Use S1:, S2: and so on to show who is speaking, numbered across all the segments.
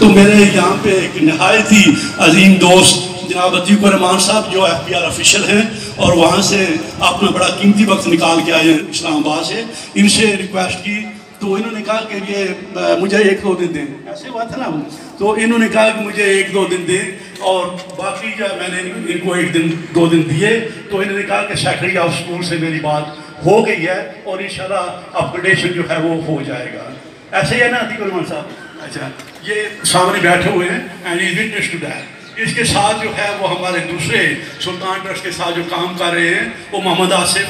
S1: تو میرے یہاں پہ ایک نہایت ہی عظیم دوست جناب عتیق الرحمان صاحب جو FBR آفیشل ہیں اور وہاں سے اپنا بڑا قیمتی وقت نکال کے آئے اسلام آباد سے، ان سے ریکویسٹ کی تو انہوں نے کہا کہ یہ مجھے 1-2 دن دیں، ایسے بات ہے نا، تو انہوں نے کہا کہ مجھے 1-2 دن دیں، اور باقی جو میں نے ان کو 1-2 دن دیے، تو انہوں نے کہا کہ سیکرٹری آف اسکول سے میری بات ہو گئی ہے اور انشاءاللہ اپگریڈیشن جو ہے وہ ہو جائے گا. ایسے ہی ہے نا عتیق الرحمان صاحب؟ اچھا، یہ سامنے بیٹھے ہوئے ہیں and is witness to that. اس کے ساتھ جو ہے وہ ہمارے دوسرے سلطان ٹرسٹ کے ساتھ جو کام کر رہے ہیں وہ محمد آصف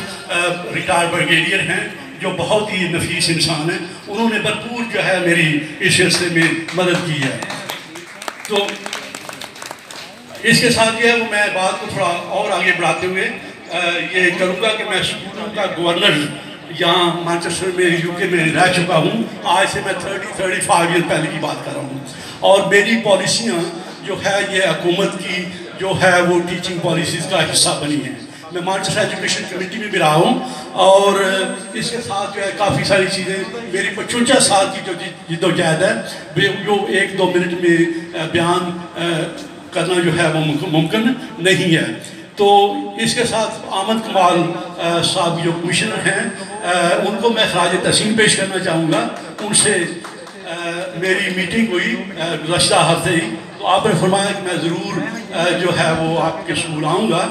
S1: ریٹائرڈ بریگیڈیئر ہیں جو بہت ہی نفیس انسان ہیں. انہوں نے بھرپور جو ہے میری اس سلسلے میں مدد کی ہے. تو اس کے ساتھ جو ہے وہ میں بات کو تھوڑا اور آگے بڑھاتے ہوئے یہ کروں گا کہ میں اسکولوں کا گورنر یہاں مانچسٹر میں UK میں رہ چکا ہوں. آج سے میں 35 ایئر پہلے کی بات کر رہا ہوں، اور میری پالیسیاں جو ہے یہ حکومت کی جو ہے وہ ٹیچنگ پالیسیز کا حصہ بنی ہیں. میں مانچسٹر ایجوکیشن کمیٹی میں بھی رہا ہوں، اور اس کے ساتھ جو ہے کافی ساری چیزیں میری 55 سال کی جو جد و جہد ہے جو 1-2 منٹ میں بیان کرنا جو ہے وہ ممکن نہیں ہے. تو اس کے ساتھ احمد کمال صاحب جو کمشنر ہیں ان کو میں خراج تحسین پیش کرنا چاہوں گا. ان سے میری میٹنگ ہوئی گزشتہ ہفتے ہی، تو آپ نے فرمایا کہ میں ضرور جو ہے وہ آپ کے اسکول آؤں گا،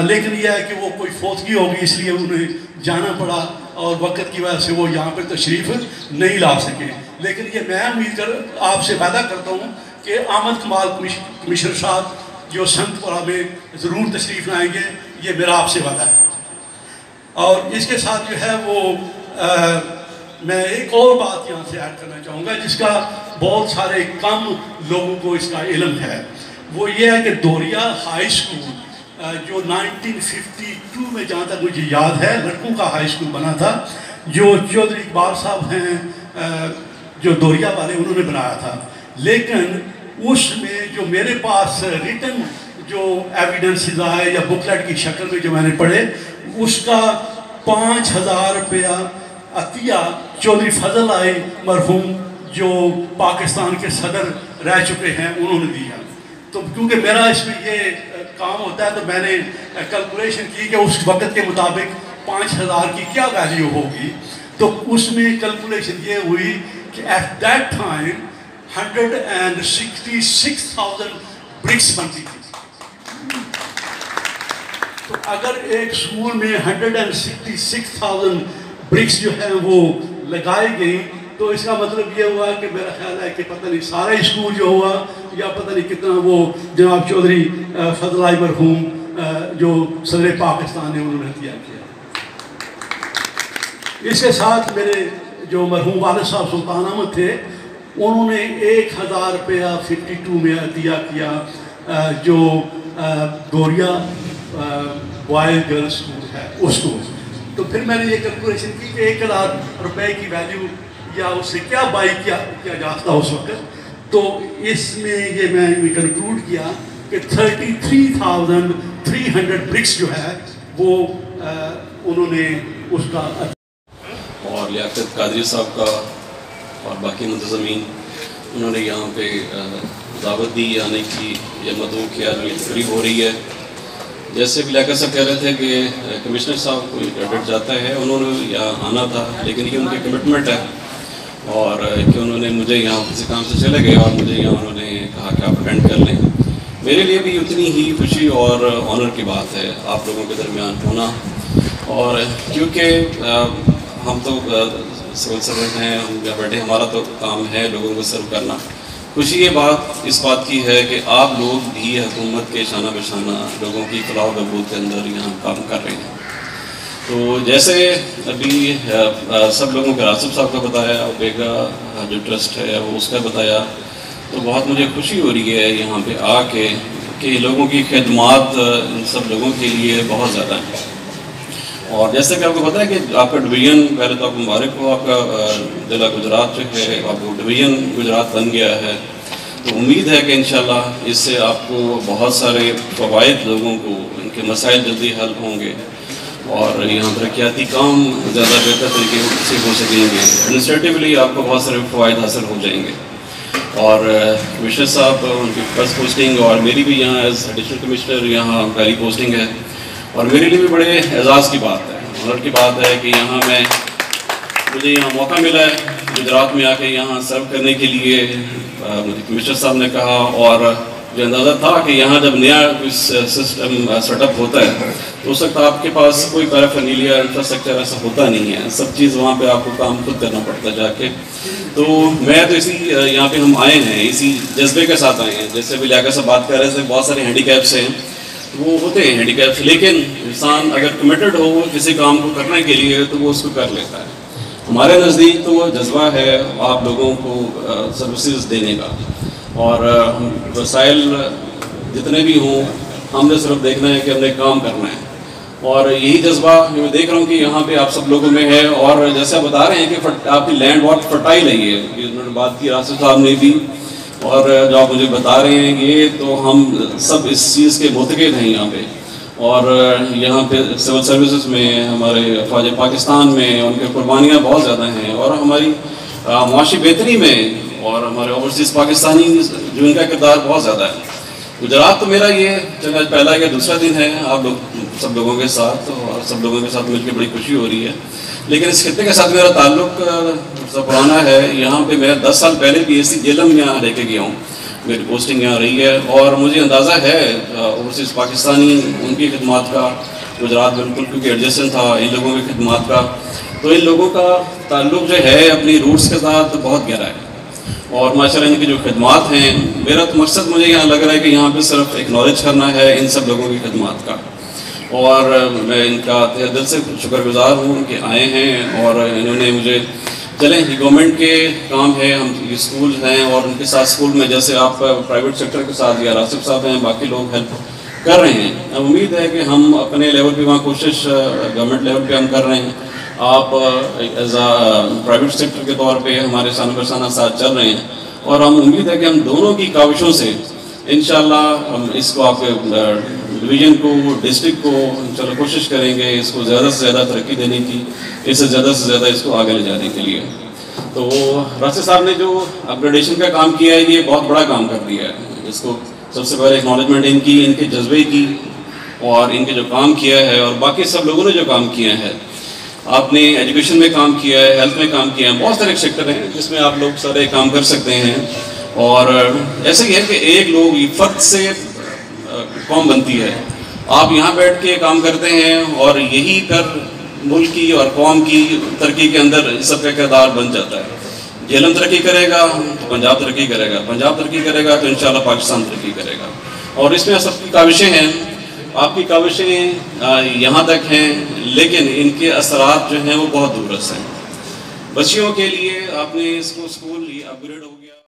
S1: لیکن یہ ہے کہ وہ کوئی فوتگی ہوگی اس لیے انہیں جانا پڑا اور وقت کی وجہ سے وہ یہاں پر تشریف نہیں لا سکے. لیکن یہ میں امید آپ سے وعدہ کرتا ہوں کہ احمد کمال کمشنر صاحب جو سنت پورہ میں ضرور تشریف لائیں گے، یہ میرا آپ سے وعدہ ہے. اور اس کے ساتھ جو ہے وہ میں ایک اور بات یہاں سے ایڈ کرنا چاہوں گا جس کا بہت سارے کم لوگوں کو اس کا علم ہے. وہ یہ ہے کہ دوریا ہائی اسکول جو 1952 میں جہاں تک مجھے یاد ہے لڑکوں کا ہائی اسکول بنا تھا، جو چودھری اقبال صاحب ہیں جو دوریا والے، انہوں نے بنایا تھا. لیکن اس میں جو میرے پاس ریٹن جو ایویڈنسز آئے یا بکلیٹ کی شکل میں جو میں نے پڑھے، اس کا 5000 روپیہ عطیہ چودھری فضل آئی مرحوم جو پاکستان کے صدر رہ چکے ہیں انہوں نے دیا. تو کیونکہ میرا اس میں یہ کام ہوتا ہے تو میں نے کیلکولیشن کی کہ اس وقت کے مطابق 5000 کی کیا ویلیو ہوگی. تو اس میں کیلکولیشن یہ ہوئی کہ ایٹ دیٹ ٹائم 166,000 برکس بنتی تھی. تو اگر ایک سکول میں 166,000 برکس جو ہیں وہ لگائی گئی تو اس کا مطلب یہ ہوا کہ میرا خیال ہے کہ پتہ نہیں سارا اسکول جو ہوا یا پتہ نہیں کتنا وہ جناب چودھری فضل آئی مرحوم جو صدر پاکستان ہے انہوں نے عطیہ کیا. اس کے ساتھ میرے جو مرحوم والد صاحب سلطان احمد تھے، انہوں نے 1000 روپیہ 52 میں عطیہ کیا جو گوریا بوائز گرلز اسکول ہے اس کو. تو پھر میں نے یہ کیلکولیشن کی کہ 1,00,000 روپے کی ویلیو یا اس سے کیا بائی کیا جا سکتا اس وقت. تو اس میں یہ میں نے کنکلوڈ کیا کہ 33,300 برکس جو ہے وہ انہوں نے اس کا.
S2: اور لیاقت قادری صاحب کا اور باقی منتظمین انہوں نے یہاں پہ دعوت دی آنے کی، یہ مدعو کیا جو تقریب ہو رہی ہے. جیسے کہ لیاقت صاحب کہہ رہے تھے کہ کمشنر صاحب کوئی ڈٹ جاتا ہے، انہوں نے یہاں آنا تھا لیکن یہ ان کی کمٹمنٹ ہے اور کہ انہوں نے مجھے یہاں کسی کام سے چلے گئے اور مجھے یہاں انہوں نے کہا کہ آپ اٹینڈ کر لیں. میرے لیے بھی اتنی ہی خوشی اور آنر کی بات ہے آپ لوگوں کے درمیان ہونا. اور کیونکہ ہم تو سول سرونٹ ہیں، ہم جب بیٹھے ہمارا تو کام ہے لوگوں کو سرو کرنا. خوشی یہ بات اس بات کی ہے کہ آپ لوگ بھی حکومت کے شانہ بشانہ لوگوں کی فلاح و بہبود کے اندر یہاں کام کر رہے ہیں. تو جیسے ابھی سب لوگوں کے راسب صاحب کا بتایا اور بیگا جو ٹرسٹ ہے وہ اس کا بتایا، تو بہت مجھے خوشی ہو رہی ہے یہاں پہ آ کے کہ لوگوں کی خدمات ان سب لوگوں کے لیے بہت زیادہ ہیں. اور جیسے کہ آپ کو پتہ ہے کہ آپ کا ڈویژن پہلے تو آپ کو مبارک ہو، آپ کا ضلع گجرات جو ہے آپ کو ڈویژن گجرات بن گیا ہے. تو امید ہے کہ انشاءاللہ اس سے آپ کو بہت سارے فوائد لوگوں کو ان کے مسائل جلدی حل ہوں گے اور یہاں ترقیاتی کام زیادہ بہتر طریقے سے ہو سکیں گے. ایڈمنسٹریٹیولی آپ کو بہت سارے فوائد حاصل ہو جائیں گے. اور کمشنر صاحب ان کی فرسٹ پوسٹنگ اور میری بھی یہاں ایز ایڈیشنل کمشنر یہاں پہلی پوسٹنگ ہے، اور میرے لیے بھی بڑے اعزاز کی بات ہے، آنر کی بات ہے کہ یہاں مجھے یہاں موقع ملا ہے گجرات میں آ کے یہاں سرو کرنے کے لیے. مجھے کمشنر صاحب نے کہا اور مجھے اندازہ تھا کہ یہاں جب نیا سسٹم سیٹ اپ ہوتا ہے تو اس وقت آپ کے پاس کوئی پیرافرنیلیا انفراسٹرکچر ایسا ہوتا نہیں ہے، سب چیز وہاں پہ آپ کو کام خود کرنا پڑتا ہے جا کے. تو میں تو اسی یہاں پہ ہم آئے ہیں اسی جذبے کے ساتھ آئے ہیں. جیسے ابھی لیاقت سے بات کر رہے تھے، بہت سارے ہینڈی کیپس ہیں، وہ ہوتے ہیں ہینڈی کیپس، لیکن انسان اگر کمیٹڈ ہو کسی کام کو کرنے کے لیے تو وہ اس کو کر لیتا ہے. ہمارے نزدیک تو وہ جذبہ ہے آپ لوگوں کو سروسز دینے کا، اور وسائل جتنے بھی ہوں ہم نے صرف دیکھنا ہے کہ ہم نے کام کرنا ہے، اور یہی جذبہ میں دیکھ رہا ہوں کہ یہاں پہ آپ سب لوگوں میں ہے. اور جیسے آپ بتا رہے ہیں کہ آپ کی لینڈ بہت فرٹائل ہے، یہ انہوں نے بات کی راسد صاحب نے بھی، اور جو آپ مجھے بتا رہے ہیں یہ تو ہم سب اس چیز کے معتقد ہیں یہاں پہ. اور یہاں پہ سول سروسز میں ہمارے افواج پاکستان میں ان کے قربانیاں بہت زیادہ ہیں، اور ہماری معاشی بہتری میں اور ہمارے اوورسیز پاکستانی جو ان کا کردار بہت زیادہ ہے. گجرات تو میرا یہ چلو پہلا یا دوسرا دن ہے آپ لوگ سب لوگوں کے ساتھ، اور سب لوگوں کے ساتھ مل کے بڑی خوشی ہو رہی ہے. لیکن اس خطے کے ساتھ میرا تعلق پرانا ہے. یہاں پہ میں 10 سال پہلے بھی اسی جیلم یہاں رہ کے گیا ہوں، میری پوسٹنگ یہاں رہی ہے، اور مجھے اندازہ ہے اوورسیز پاکستانی ان کی خدمات کا، گجرات بالکل کیونکہ ایڈجسٹن تھا ان لوگوں کی خدمات کا. تو ان لوگوں کا تعلق جو ہے اپنی روٹس کے ساتھ بہت گہرا ہے، اور ماشاءاللہ ان کی جو خدمات ہیں، میرا تو مقصد مجھے یہاں لگ رہا ہے کہ یہاں پہ صرف ایکنالج کرنا ہے ان سب لوگوں کی خدمات کا. اور میں ان کا دل سے شکر گزار ہوں کہ آئے ہیں، اور انہوں نے مجھے چلیں یہ گورنمنٹ کے کام ہے، ہم یہ اسکول ہیں اور ان کے ساتھ اسکول میں جیسے آپ پرائیویٹ سیکٹر کے ساتھ یا راسب صاحب ہیں باقی لوگ ہیلپ کر رہے ہیں. اب امید ہے کہ ہم اپنے لیول پہ وہاں کوشش گورنمنٹ لیول پہ ہم کر رہے ہیں، آپ ایز اے پرائیویٹ سیکٹر کے طور پہ ہمارے سانہ برسانہ ساتھ چل رہے ہیں، اور ہم امید ہے کہ ہم دونوں کی کاوشوں سے انشاءاللہ ہم اس کو آپ کے ڈویژن کو ڈسٹرکٹ کو انشاءاللہ کوشش کریں گے اس کو زیادہ سے زیادہ ترقی دینے کی، اس سے زیادہ اس کو آگے لے جانے کے لیے. تو راسد صاحب نے جو اپ گریڈیشن کا کام کیا ہے یہ بہت بڑا کام کر دیا ہے. اس کو سب سے پہلے اکنالجمنٹ ان کی، ان کے جذبے کی، اور ان کے جو کام کیا ہے، اور باقی سب لوگوں نے جو کام کیا ہے. آپ نے ایجوکیشن میں کام کیا ہے، ہیلتھ میں کام کیا ہے، بہت سارے سیکٹر ہیں جس میں آپ لوگ سارے کام کر سکتے ہیں. اور ایسے ہی ہے کہ ایک لوگ فرد سے قوم بنتی ہے. آپ یہاں بیٹھ کے کام کرتے ہیں اور یہی کر ملک کی اور قوم کی ترقی کے اندر سب کا کردار بن جاتا ہے. جیلم ترقی کرے گا تو پنجاب ترقی کرے گا، پنجاب ترقی کرے گا تو انشاءاللہ پاکستان ترقی کرے گا. اور اس میں سب کی کاوشیں ہیں، آپ کی کاوشیں یہاں تک ہیں، لیکن ان کے اثرات جو ہیں وہ بہت دور رس ہیں. بچیوں کے لیے آپ نے اس کو اسکول اپ گریڈ ہو